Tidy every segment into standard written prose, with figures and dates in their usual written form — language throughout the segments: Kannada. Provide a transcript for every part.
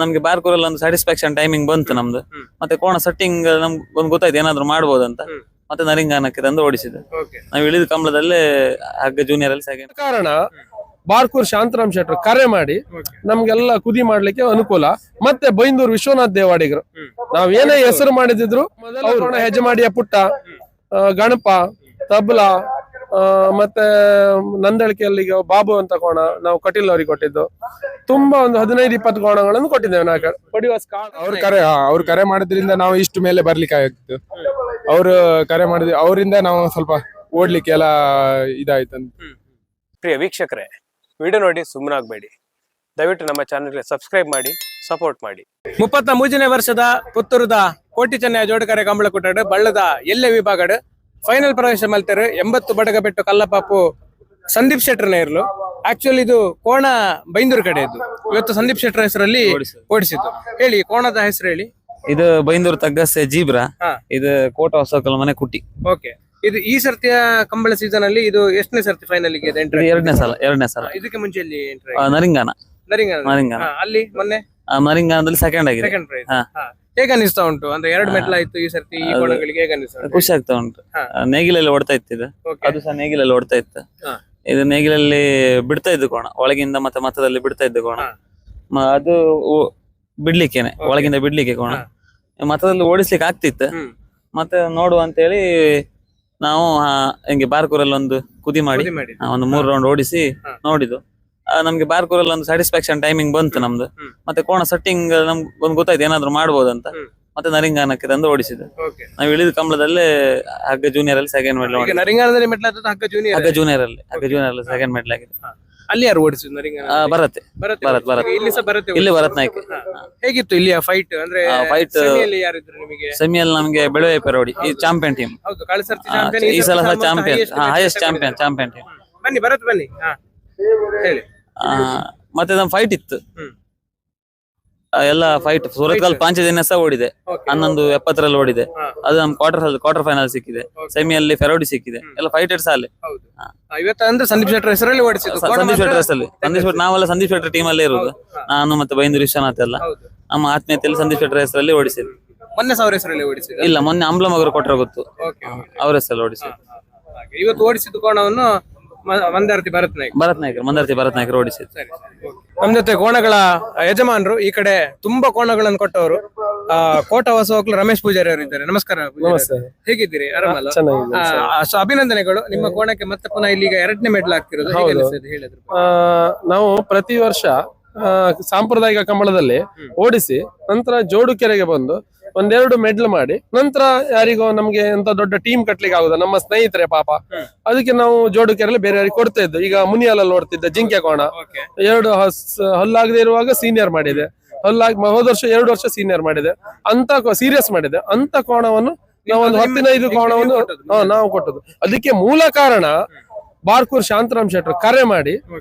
ನಮ್ಗೆ ಬಾರ್ಕೂರಲ್ಲಿ ಒಂದು ಸ್ಯಾಟಿಸ್ಫ್ಯಾಕ್ಷನ್ ಟೈಮಿಂಗ್ ಬಂತು ನಮ್ದು. ಮತ್ತೆ ಕೋಣ ಸೆಟ್ಟಿಂಗ್ ನಮ್ಗೆ ಒಂದು ಗೊತ್ತಾಯ್ತು ಏನಾದ್ರು ಮಾಡ್ಬೋದಂತ. ಮತ್ತೆ ನರಿಂಗಾನಕ್ಕೆ ತಂದು ಓಡಿಸಿದೆ. ನಾವು ಇಳಿದ ಕಂಬಳದಲ್ಲೇ ಹಗ್ಗ ಜೂನಿಯರ್ ಅಲ್ಲಿ ಸೆಕೆಂಡ್. ಕಾರಣ ಬಾರ್ಕೂರ್ ಶಾಂತರಾಮ್ ಶೆಟ್ರು ಕರೆ ಮಾಡಿ ನಮ್ಗೆಲ್ಲ ಕುದಿ ಮಾಡ್ಲಿಕ್ಕೆ ಅನುಕೂಲ. ಮತ್ತೆ ಬೈಂದೂರು ವಿಶ್ವನಾಥ್ ದೇವಾಡಿಗರು ನಾವ್ ಏನೇ ಹೆಸರು ಮಾಡಿದ್ರು ಮೊದಲ ಹೆಜಮಾಡಿಯ ಪುಟ್ಟ, ಗಣಪ, ತಬ್ಲಾ, ಮತ್ತೆ ನಂದಳಿಕೆಯಲ್ಲಿ ಬಾಬು ಅಂತ ಕೋಣ ನಾವು ಕಟೀಲ್ ಅವ್ರಿಗೆ ಕೊಟ್ಟಿದ್ದು. ತುಂಬಾ ಒಂದು 15-20 ಕೋಣಗಳನ್ನು ಕೊಟ್ಟಿದ್ದೇವೆ ನಾವು. ಅವ್ರು ಕರೆ ಮಾಡಿದ್ರಿಂದ ನಾವು ಇಷ್ಟು ಮೇಲೆ ಬರ್ಲಿಕ್ಕೆ ಆಗಿತ್ತು. ಅವ್ರು ಕರೆ ಮಾಡಿದ್ವಿ, ಅವರಿಂದ ನಾವು ಸ್ವಲ್ಪ ಓಡ್ಲಿಕ್ಕೆ ಎಲ್ಲ ಇದಾಯ್ತು. ಪ್ರಿಯ ವೀಕ್ಷಕರೇ, ವಿಡಿಯೋ ನೋಡಿ ಸುಮ್ಮನಾಗಬೇಡಿ. ದಯವಿಟ್ಟು ನಮ್ಮ ಚಾನೆಲ್ಗೆ ಸಬ್ಸ್ಕ್ರೈಬ್ ಮಾಡಿ, ಸಪೋರ್ಟ್ ಮಾಡಿ. 33ನೇ ವರ್ಷದ ಪುತ್ತೂರದ ಕೋಟಿ ಚೆನ್ನಯ ಜೋಡಕರೆ ಕಂಬಳಕುಟ್ಟಾಡು ಬಳ್ಳದ ಎಲ್ಲೆ ವಿಭಾಗಡ್ ಫೈನಲ್ ಪ್ರವೇಶ ಮಲ್ತಾರೆ 80 ಬಡಗಬೆಟ್ಟು ಕಲ್ಲಪಾಪು ಸಂದೀಪ್ ಶೆಟ್ಟರ್ನ ಇರ್ಲು. ಆಕ್ಚುಲಿ ಇದು ಕೋಣ ಬೈಂದೂರು ಕಡೆ ಇದ್ದು, ಇವತ್ತು ಸಂದೀಪ್ ಶೆಟ್ಟರ್ ಹೆಸರಲ್ಲಿ ಓಡಿಸಿದ್ದು. ಹೇಳಿ ಕೋಣದ ಹೆಸರು ಹೇಳಿ. ಇದು ಬೈಂದೂರು ತಗ್ಗಸೆ ಜೀಬ್ರಾ, ಇದು ಕೋಟ ಹೊಸಕಲ್ ಮನೆ ಕುಟ್ಟಿ. ಓಕೆ, ಇದು ಈ ಸರ್ತಿಯ ಕಂಬಳ ಸೀಸನ್ ಅಲ್ಲಿ ಇದು ಎಷ್ಟನೇ ಸರ್ತಿ ಫೈನಲ್ ಗೆ ಎಂಟ್ರಿ? ಎರಡನೇ ಸಲ. ಇದಕ್ಕೆ ಮುಂಚೆ ಅಲ್ಲಿ ಎಂಟ್ರಿ ನರಿಂಗಾನ ಅಲ್ಲಿ ಮೊನ್ನೆ ನರಿಂಗಾನದಲ್ಲಿ ಸೆಕೆಂಡ್ ಆಗಿದೆ. Second prize. ಹೇಗೆ ಅನಿಸ್ತಾ ಉಂಟು? ಅಂದ್ರೆ 2 ಮೆಟ್ಲ್ ಆಯ್ತು ಈ ಸರ್ತಿ, ಈ ಕೋಣಗಳಿಗೆ ಹೇಗೆ ಅನಿಸ್ತಾ ಉಂಟು? ಖುಷಿ ಆಗ್ತಾ ಉಂಟು. ನೇಗಿಲಲ್ಲಿ ಓಡ್ತಾ ಇತ್ತು ಇದು, ಅದು ಸಹ ನೇಗಿಲಲ್ಲಿ ಓಡ್ತಾ ಇತ್ತು. ಇದು ನೇಗಿಲಲ್ಲಿ ಬಿಡ್ತಾ ಇದ್ದು ಕೋಣ, ಒಳಗಿಂದ ಮತ್ತೆ ಮತದಲ್ಲಿ ಬಿಡ್ತಾ ಇದ್ದು ಕೋಣ. ಅದು ಬಿಡ್ಲಿಕ್ಕೇನೆ, ಒಳಗಿಂದ ಬಿಡ್ಲಿಕ್ಕೆ ಕೋಣ. ಮತದಲ್ಲಿ ಓಡಿಸ್ಲಿಕ್ಕೆ ಆಗ್ತಿತ್ತು. ಮತ್ತೆ ನೋಡುವ ಅಂತ ಹೇಳಿ ನಾವು ಹಿಂಗೆ ಬಾರ್ಕೂರಲ್ಲಿ ಒಂದು ಕುದಿ ಮಾಡಿ ಒಂದು 3 ರೌಂಡ್ ಓಡಿಸಿ ನೋಡಿದ್ದು. ನಮ್ಗೆ ಬಾರ್ಕೂರಲ್ಲಿ ಒಂದು ಸ್ಯಾಟಿಸ್ಫ್ಯಾಕ್ಷನ್ ಟೈಮಿಂಗ್ ಬಂತು ನಮ್ದು. ಮತ್ತೆ ಕೋಣ ಸೆಟ್ಟಿಂಗ್ ನಮ್ಗೆ ಒಂದು ಗೊತ್ತಾಯ್ತು ಏನಾದ್ರು ಮಾಡ್ಬೋದಂತ. ಮತ್ತೆ ನರಿಂಗಾನಕ್ಕೆ ತಂದು ಓಡಿಸಿದೆ. ನಾವು ಇಳಿದ ಕಂಬಳದಲ್ಲೇ ಹಗ್ಗ ಜೂನಿಯರ್ ಅಲ್ಲಿ ಸೆಕೆಂಡ್ ಮೆಡಲ್. ಹಗ್ಗ ಜೂನಿಯರ್ ಅಲ್ಲಿ ಸೆಕೆಂಡ್ ಮೆಡಲ್ ಆಗಿದೆ. ಅಲ್ಲಿ ಯಾರು ಓಡಿಸಿದ್ರು ನರಿಂಗಾನ? ಭರತ್ ಇಲ್ಲಿ ಭರತ್ ನಾಯ್ಕ. ಹೇಗಿತ್ತು ಇಲ್ಲಿಯ ಫೈಟ್? ಅಂದ್ರೆ ಫೈಟ್ ಯಾರಿದ್ರು ನಿಮಗೆ? ಸೆಮಿಯಲ್ಲಿ ನಮ್ಗೆ ಬೆಳವೆ ಪೆರೋಡಿ, ಈ ಚಾಂಪಿಯನ್ ಟೀಮ್. ಹೌದು, ಕಳೆದ ಸರ್ತಿ ಚಾಂಪಿಯನ್, ಈ ಸಲ ಚಾಂಪಿಯನ್, ಹೈಯೆಸ್ಟ್ ಚಾಂಪಿಯನ್ ಟೀಮ್. ಬನ್ನಿ ಭರತ್ ಬನ್ನಿ, ಹೇಳಿ. ಮತ್ತೆ ನಮ್ಮ ಫೈಟ್ ಇತ್ತು ಎಲ್ಲ ಫೈಟ್. ಸೂರತ್ಕಲ್ ಪಾಂಚಜನ್ಯ ಸಹ ಓಡಿದೆ, 11:70 ಓಡಿದೆ. ಅದು ನಮ್ ಕ್ವಾರ್ಟರ್ ಫೈನಲ್ ಸಿಕ್ಕಿದೆ. ಸೆಮಿಯಲ್ಲಿ ಫೆರೋಡಿ ಸಿಕ್ಕಿದೆ. ಎಲ್ಲ ಫೈಟರ್ಸ್ ಅಲ್ಲಿ. ಇವತ್ತು ಅಂದ್ರೆ ಸಂದೀಪ್ ಶೆಟ್ಟರ್ ಹೆಸರಲ್ಲಿ ಓಡಿಸಿದ್ದು. ಸಂದೀಪ್ ಶೆಟ್ಟರ್ ಹೆಸರಲ್ಲಿ, ನಾವೆಲ್ಲ ಸಂದೀಪ್ ಶೆಟ್ಟರ್ ಟೀಮ್ ಅಲ್ಲೇ ಇರುದು. ನಾನು ಮತ್ತೆ ಬೈಂದೂರು ವಿಶ್ವನಾಥ್ ಎಲ್ಲ ನಮ್ಮ ಆತ್ಮೀಯತೆಯಲ್ಲಿ ಸಂದೀಪ್ ಶೆಟ್ಟರ್ ಹೆಸರಲ್ಲಿ ಓಡಿಸಿದ್ರು. ಮೊನ್ನೆ ಸಾವಿರ ಹೆಸರಲ್ಲಿ ಓಡಿಸಿದ್ರು? ಇಲ್ಲ, ಮೊನ್ನೆ ಅಂಬ್ಲಮಗರು ಕೊಟ್ಟರೆ ಗೊತ್ತು, ಅವ್ರ ಹೆಸರಲ್ಲಿ ಓಡಿಸಿದ್ರು. ಇವತ್ತು ಓಡಿಸಿದ್ದು ಕೋಣವನ್ನು ಮಂದಾರ್ತಿ ಭರತ್ ನಾಯ್ಕರು ಓಡಿಸಿದ್ರು. ನಮ್ ಜೊತೆ ಕೋಣಗಳ ಯಜಮಾನರು, ಈ ಕಡೆ ತುಂಬಾ ಕೋಣಗಳನ್ನು ಕೊಟ್ಟವರು, ಕೋಟ ಹೊಸವಕ್ಲು ರಮೇಶ್ ಪೂಜಾರಿ ಅವರು ಇದ್ದಾರೆ. ನಮಸ್ಕಾರ. ಹೇಗಿದ್ದೀರಿ? ಆರಾಮಲ್ಲ? ಅಭಿನಂದನೆಗಳು. ನಿಮ್ಮ ಕೋಣಕ್ಕೆ ಮತ್ತೆ ಪುನಃ ಇಲ್ಲಿಗ 2ನೇ ಮೆಡಲ್ ಆಗ್ತಿರೋದು ಹೇಳಿದ್ರು. ನಾವು ಪ್ರತಿ ವರ್ಷ ಸಾಂಪ್ರದಾಯಿಕ ಕಂಬಳದಲ್ಲಿ ಓಡಿಸಿ ನಂತರ ಜೋಡು ಕೆರೆಗೆ ಬಂದು 1-2 ಮೆಡಲ್ ಮಾಡಿ ನಂತರ ಯಾರಿಗೋ ನಮ್ಗೆ ಎಂತ ದೊಡ್ಡ ಟೀಮ್ ಕಟ್ಲಿಕ್ಕೆ ಆಗುದ, ನಮ್ಮ ಸ್ನೇಹಿತರೆ ಪಾಪ, ಅದಕ್ಕೆ ನಾವು ಜೋಡು ಕೆರೆಯಲ್ಲಿ ಬೇರೆ ಯಾರಿಗೆ ಕೊಡ್ತಾ ಇದ್ದು. ಈಗ ಮುನಿಯಲಲ್ಲಿ ಓಡ್ತಿದ್ದ ಜಿಂಕೆ ಕೋಣ 2 ಹಲ್ಲಾಗದೆ ಇರುವಾಗ ಸೀನಿಯರ್ ಮಾಡಿದೆ, ಹೋದ ವರ್ಷ 2 ವರ್ಷ ಸೀನಿಯರ್ ಮಾಡಿದೆ ಅಂತ ಸೀರಿಯಸ್ ಮಾಡಿದೆ. ಅಂತ ಕೋಣವನ್ನು ನಾವು ಒಂದು 15 ಕೋಣವನ್ನು ನಾವು ಕೊಟ್ಟದ್ದು. ಅದಕ್ಕೆ ಮೂಲ ಕಾರಣ ಬಾರ್ಕೂರ್ ಶಾಂತರಾಮ್ ಶೆಟ್ರು ಕರೆ ಮಾಡಿ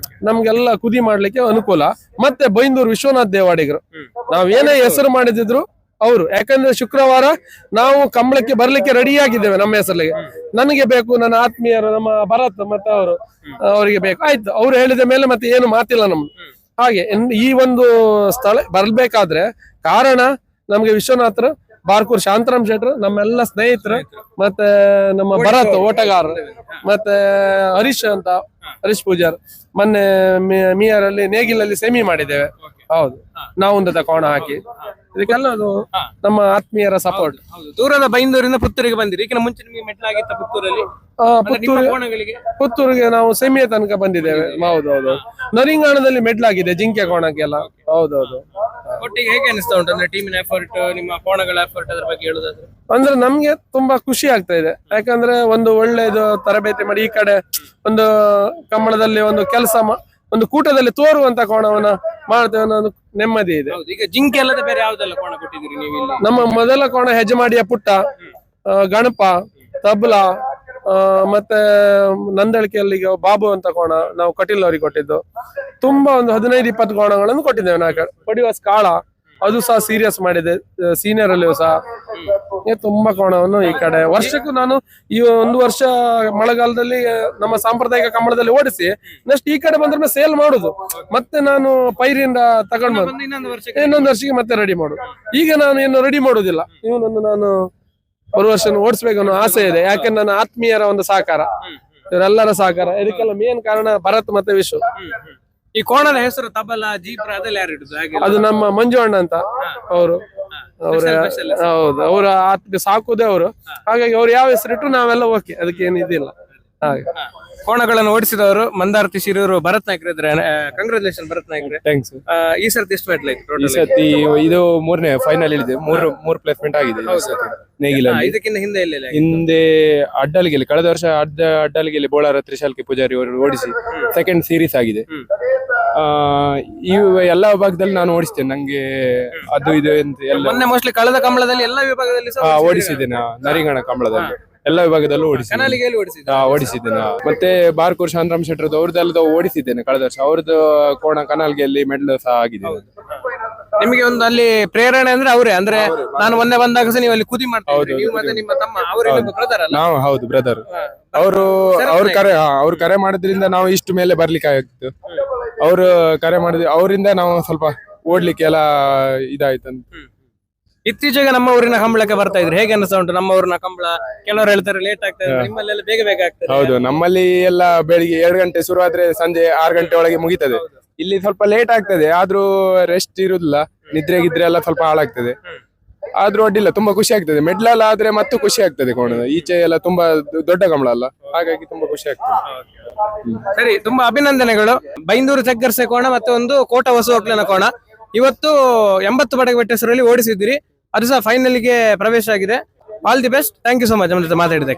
ನಮ್ಗೆಲ್ಲ ಕುದಿ ಮಾಡ್ಲಿಕ್ಕೆ ಅನುಕೂಲ. ಮತ್ತೆ ಬೈಂದೂರು ವಿಶ್ವನಾಥ್ ದೇವಾಡಿಗರು ನಾವ್ ಏನೇ ಹೆಸರು ಮಾಡಿದ್ರು ಅವರು. ಯಾಕಂದ್ರೆ ಶುಕ್ರವಾರ ನಾವು ಕಂಬಳಕ್ಕೆ ಬರ್ಲಿಕ್ಕೆ ರೆಡಿ ಆಗಿದ್ದೇವೆ ನಮ್ಮ ಹೆಸರಿಗೆ. ನನಗೆ ಬೇಕು, ನನ್ನ ಆತ್ಮೀಯರು, ನಮ್ಮ ಭರತ್ ಮತ್ತೆ ಅವರಿಗೆ ಬೇಕು, ಆಯ್ತು. ಅವ್ರು ಹೇಳಿದ ಮೇಲೆ ಮತ್ತೆ ಏನು ಮಾತಿಲ್ಲ ನಮ್ದು. ಹಾಗೆ ಈ ಒಂದು ಸ್ಥಳ ಬರ್ಬೇಕಾದ್ರೆ ಕಾರಣ ನಮ್ಗೆ ವಿಶ್ವನಾಥರು, ಬಾರ್ಕೂರ್ ಶಾಂತರಾಮ್ ಶೆಟ್ರು, ನಮ್ಮೆಲ್ಲ ಸ್ನೇಹಿತರು, ಮತ್ತೆ ನಮ್ಮ ಭರತ್ ಓಟಗಾರರು, ಮತ್ತೆ ಹರೀಶ್ ಪೂಜಾರ್. ಮೊನ್ನೆ ಮಿಯರಲ್ಲಿ ನೇಗಿಲಲ್ಲಿ ಸೆಮಿ ಮಾಡಿದ್ದೇವೆ. ಹೌದು, ನಾವೊಂದು ಕೋಣ ಹಾಕಿ. ಇದಕ್ಕೆಲ್ಲ ನಮ್ಮ ಆತ್ಮೀಯರ ಸಪೋರ್ಟ್. ದೂರದ ಬೈಂದೂರಿಂದ ಪುತ್ತೂರಿಗೆ ಬಂದಿರಿ. ಈಗ ಮುಂಚೆ ನಿಮಗೆ ಮೆಟ್ಲ್ ಆಗಿತ್ತ ಪುತ್ತೂರಲ್ಲಿ? ಪುತ್ತೂರಿಗೆ ನಾವು ಸೆಮಿಯ ತನಕ ಬಂದಿದ್ದೇವೆ. ಹೌದೌದು, ನರಿಂಗಾಣದಲ್ಲಿ ಮೆಡ್ಲ್ ಆಗಿದೆ ಜಿಂಕೆ ಕೋಣಕ್ಕೆಲ್ಲ. ಹೌದೌದು. ಒಟ್ಟಿಗೆ ಹೇಗೆ ಅನಿಸ್ತಾ ಉಂಟು? ಅಂದ್ರೆ ಟೀಮಿನ ಎಫರ್ಟ್, ನಿಮ್ಮ ಕೋಣಗಳ ಎಫರ್ಟ್, ಅದ್ರ ಬಗ್ಗೆ ಹೇಳುದಾದ್ರೆ? ಅಂದ್ರೆ ನಮ್ಗೆ ತುಂಬಾ ಖುಷಿ ಆಗ್ತಾ ಇದೆ. ಯಾಕಂದ್ರೆ ಒಂದು ಒಳ್ಳೆದು ತರಬೇತಿ ಮಾಡಿ ಈ ಕಡೆ ಒಂದು ಕಂಬಳದಲ್ಲಿ ಒಂದು ಕೆಲಸ, ಒಂದು ಕೂಟದಲ್ಲಿ ತೋರುವಂತ ಕೋಣವನ್ನ ಮಾಡ್ತೇವೆ ಅನ್ನೋ ನೆಮ್ಮದಿ ಇದೆ. ಈಗ ಜಿಂಕೆ ಅಲ್ಲದೆ ಬೇರೆ ಯಾವ್ದೆಲ್ಲ ಕೋಣ ಕೊಟ್ಟಿದ್ದೀರಿ ನೀವು? ನಮ್ಮ ಮೊದಲ ಕೋಣ ಹೆಜಮಾಡಿಯ ಪುಟ್ಟ, ಗಣಪ, ತಬ್ಲಾ, ಮತ್ತೆ ನಂದಳಿಕೆಯಲ್ಲಿ ಬಾಬು ಅಂತ ಕೋಣ ನಾವು ಕಟೀಲ್ ಅವ್ರಿಗೆ ಕೊಟ್ಟಿದ್ದು. ತುಂಬಾ ಒಂದು 15-20 ಕೋಣಗಳನ್ನು ಕೊಟ್ಟಿದ್ದೇವೆ ನಾವು. ಹೊಡಿವಾಸ್ ಕಾಳ, ಅದು ಸಹ ಸೀರಿಯಸ್ ಮಾಡಿದೆ ಸೀನಿಯರ್ ಅಲ್ಲಿಯೂ ಸಹ. ತುಂಬಾ ಕೋಣವನ್ನು ಈ ಕಡೆ ವರ್ಷಕ್ಕೂ ನಾನು ಈ ಒಂದು ವರ್ಷ ಮಳೆಗಾಲದಲ್ಲಿ ನಮ್ಮ ಸಾಂಪ್ರದಾಯಿಕ ಕಂಬಳದಲ್ಲಿ ಓಡಿಸಿ ನೆಕ್ಸ್ಟ್ ಈ ಕಡೆ ಬಂದ್ರೆ ಸೇಲ್ ಮಾಡುದು, ಮತ್ತೆ ನಾನು ಪೈರಿಂದ ತಗೊಂಡ್ ಬಂದು ಇನ್ನೊಂದು ವರ್ಷಕ್ಕೆ ಮತ್ತೆ ರೆಡಿ ಮಾಡುದು. ಈಗ ನಾನು ಇನ್ನು ರೆಡಿ ಮಾಡುದಿಲ್ಲ, ಇವನನ್ನು ನಾನು ಒಂದು ವರ್ಷ ಓಡಿಸ್ಬೇಕು ಅನ್ನೋ ಆಸೆ ಇದೆ. ಯಾಕಂದ್ರೆ ನನ್ನ ಆತ್ಮೀಯರ ಒಂದು ಸಹಕಾರ, ಇವರೆಲ್ಲರ ಸಹಕಾರ, ಇದಕ್ಕೆಲ್ಲ ಮೇನ್ ಕಾರಣ ಭರತ್ ಮತ್ತೆ ವಿಶ್ವ. ಈ ಕೋಣದ ಹೆಸರು ತಬಲ ಜೀಬ್ರಾ ಅದೆಲ್ಲ ಯಾರು ಇಡುದು? ಅದು ನಮ್ಮ ಮಂಜು ಅಣ್ಣ ಅಂತ, ಅವರು ಹೌದು, ಅವರ ಆತ್ಮೀಯ ಸಾಕುದೇ ಅವರು. ಹಾಗಾಗಿ ಅವ್ರು ಯಾವ ಹೆಸರಿಟ್ಟು ನಾವೆಲ್ಲ ಓಕೆ, ಅದಕ್ಕೆ ಏನು ಇದಿಲ್ಲ. ಹಾಗೆ ಕೋಣಗಳನ್ನು ಓಡಿಸಿದವರು ಮಂದಾರ್ತಿ ಶಿರೂರು ಭರತ್ ನಾಯ್ಕರ್ ಇದ್ರೆ ಕಂಗ್ರಾಚುಲೇಷನ್ ಭರತ್ ನಾಯ್ಕರ್. ಥ್ಯಾಂಕ್ಸ್. ಈ ಸರ್ತಿ ಎಷ್ಟು ಮೆಟ್ಲು ಆಯ್ತು ಈ ಸತಿ ಇದು 3ನೇ ಫೈನಲ್ ಇಳಿದೆ, ಮೂರು ಪ್ಲೇಸ್ಮೆಂಟ್ ಆಗಿದೆ ನೇಗಿಲಲ್ಲಿ. ಇದಕ್ಕಿಂತ ಹಿಂದೆ ಇಲ್ಲ ಹಿಂದೆ ಅಡ್ಡಲಿಗೆಲ್ಲಿ ಕಳೆದ ವರ್ಷ ಅಡ್ಡಲಿಗೆಲ್ಲಿ ಬೋಳಾರ ತ್ರಿಶಾಲ್ಕಿ ಪೂಜಾರಿ ಅವರು ಓಡಿಸಿ ಸೆಕೆಂಡ್ ಸೀರೀಸ್ ಆಗಿದೆ. ಈ ಎಲ್ಲ ವಿಭಾಗದಲ್ಲಿ ನಾನು ಓಡಿಸ್ತೇನೆ, ನಂಗೆ ಅದು ಇದು ಅಂತ ಎಲ್ಲ ಮೊನ್ನೆ ಮೋಸ್ಟ್ಲಿ ಕಳೆದ ಕಂಬಳದಲ್ಲಿ ಎಲ್ಲ ವಿಭಾಗದಲ್ಲಿ ಓಡಿಸಿದ್ದೇನೆ. ನರಿಗಣ ಕಂಬಳದಲ್ಲಿ ಎಲ್ಲ ವಿಭಾಗದಲ್ಲೂ ಓಡಿಸಿದ್ದೇನೆ. ಮತ್ತೆ ಬಾರ್ಕೂರ್ ಶಾಂತರಾಮ್ ಶೆಟ್ರದ್ದು ಅವ್ರದ್ದೆಲ್ಲ ಓಡಿಸಿದ್ದೇನೆ ಕಳೆದ ವರ್ಷ. ಅವ್ರದ್ದು ಕೋಣ ಕನಾಲ್ಗೆಯಲ್ಲಿ ಮೆಡಲ್ ಸಹ ಆಗಿದೆ. ನಿಮಗೆ ಒಂದು ಅಲ್ಲಿ ಪ್ರೇರಣೆ ಅಂದ್ರೆ ಅವರೇ, ಅಂದ್ರೆ ನಾನು ಮೊನ್ನೆ ಬಂದಾಗ ಸಹ ನೀವು ಅಲ್ಲಿ ಕುದಿ ಮಾಡ್ತೀವಿ, ನೀವು ಮತ್ತೆ ನಿಮ್ಮ ತಮ್ಮ ಅವರೇ ಬ್ರದರ್ ಅಲ್ಲ? ನಾವು ಹೌದು ಬ್ರದರ್. ಅವ್ರು ಕರೆ ಮಾಡೋದ್ರಿಂದ ನಾವು ಇಷ್ಟು ಮೇಲೆ ಬರ್ಲಿಕ್ಕೆ ಆಗಿತ್ತು. ಅವರು ಕರೆ ಮಾಡಿದ ಅವರಿಂದ ನಾವು ಸ್ವಲ್ಪ ಓಡ್ಲಿಕ್ಕೆ ಎಲ್ಲ ಇದಾಯ್ತಂತ. ಇತ್ತೀಚೆಗೆ ನಮ್ಮ ಊರಿನ ಕಂಬಳಕ್ಕೆ ಬರ್ತಾ ಇದ್ರೆ ಹೇಗೆ ಅನಿಸ್ತಾ ಉಂಟು? ನಮ್ಮ ಊರಿನ ಕಂಬಳ ಕೆಲವರು ಹೇಳ್ತಾರೆ ಲೇಟ್ ಆಗ್ತದೆ, ನಿಮ್ಮಲ್ಲೆಲ್ಲ ಬೇಗ ಆಗ್ತದೆ. ಹೌದು, ನಮ್ಮಲ್ಲಿ ಎಲ್ಲ ಬೆಳಿಗ್ಗೆ 7 ಗಂಟೆ ಶುರು ಆದ್ರೆ ಸಂಜೆ 6 ಗಂಟೆ ಒಳಗೆ ಮುಗಿತದೆ. ಇಲ್ಲಿ ಸ್ವಲ್ಪ ಲೇಟ್ ಆಗ್ತದೆ, ಆದ್ರೂ ರೆಸ್ಟ್ ಇರುದಿಲ್ಲ, ನಿದ್ರೆ ಗಿದ್ರೆ ಎಲ್ಲ ಸ್ವಲ್ಪ ಹಾಳಾಗ್ತದೆ. ಆದ್ರೂ ಅಡ್ಡಿಲ್ಲ, ತುಂಬಾ ಖುಷಿ ಆಗ್ತದೆ. ಮೆಡ್ಲಲ್ಲ ಆದ್ರೆ ಮತ್ತು ಖುಷಿ ಆಗ್ತದೆ. ಕೋಣ ಈಚೆ ಎಲ್ಲ ತುಂಬಾ ದೊಡ್ಡ ಕಂಬಳ ಅಲ್ಲ, ಹಾಗಾಗಿ ತುಂಬಾ ಖುಷಿ ಆಗ್ತದೆ. ಸರಿ, ತುಂಬಾ ಅಭಿನಂದನೆಗಳು. ಬೈಂದೂರು ಚಕ್ಕರ್ಸೆ ಕೋಣ ಮತ್ತೆ ಒಂದು ಕೋಟ ಹೊಸವಕ್ಲನ ಕೋಣ ಇವತ್ತು 80 ಪಡಗ ಬೆಟ್ಟೆಸರಲ್ಲಿ ಓಡಿಸಿದ್ದೀರಿ. ಅದು ಸಹ ಫೈನಲ್ಗೆ ಪ್ರವೇಶ ಆಗಿದೆ. All the best. Thank you so much ನಮ್ಮ ಜೊತೆ ಮಾತಾಡಿದ್ದಕ್ಕೆ.